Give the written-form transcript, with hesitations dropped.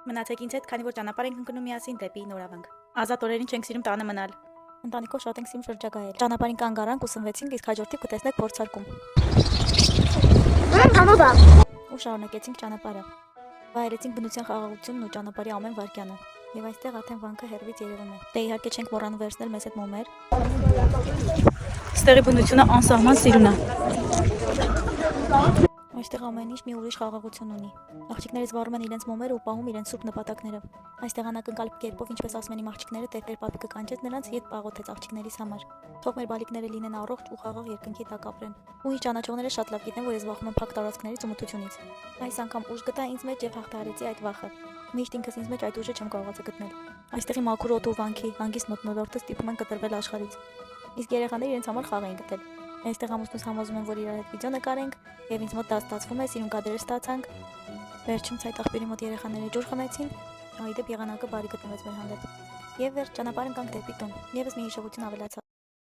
Մնացեք ինձ հետ, քանի որ ճանապարհ ենք ընկնում միասին դեպի Նորավանք։ Ազատ օրերին չենք սիրում տանը մնալ։ Ընտանիքով շատ ենք սիրում շրջագայել։ Ճանապարհին կանգ առանք ու սնվեցինք, իսկ հաջորդիվ կտեսնեք փորձարկում։ Ու շարունակեցինք ճանապարհը։ Վայելեցինք բնության խաղաղությունն ու ճանապարհի ամեն վայրկյանը։ Եվ այստեղ արդեն վանքը հեռվից երևում է։ Դե իհարկե չենք մոռանում վերցնել մեզ հետ մոմեր։ Ստեղի բնությունը անսահման սիրուն է։ Այստեղ ամեն ինչ մի ուրիշ խաղաղություն ունի։ Աղջիկներից վառում են իրենց մոմերը ու պահում իրենց սուրբ նպատակները։ Այստեղ անակնկալ կերպով, ինչպես ասում են իմ աղջիկները, տեր պապիկը կանչեց նրանց եւ պաղոթեց աղջիկներիս համար։ Թող մեր բալիկները լինեն առողջ ու խաղաղ երկնքի տակ ապրեն։ Ու իր ճանաչողները շատ լավ գիտեն, որ ես վախում եմ փակ տարածքներից ու մթությունից։ Այս անգամ ուժ գտա ինձ մեջ եւ հաղթահարեցի այդ վախը։ Միշտ ինքս ինձ մեջ այդ ուժը չեմ կարողացել գտնել։ Այստեղի մաքուր օդու վանքի հանգիստ մթնոլորտը ստիպում են կտրվել աշխարհից։ Իսկ երեխաները իրենց համար խաղ էին գտել։ Այստեղ ամուսնուս համոզում են, որ իրար հետ վիդեո նկարենք, եւ ինձ մոտ դա ստացվում է, սիրուն կադրեր ստացանք։ Վերջում ցայտ աղբյուրի մոտ երեխաները ջուր խմեցին, այդեպ եղանակը բարի գտնվեց մեր հանդեպ։ Եվ վերջ ճանապարհ ընկանք դեպի տուն։ Եվս մի հիշողություն ավելացավ։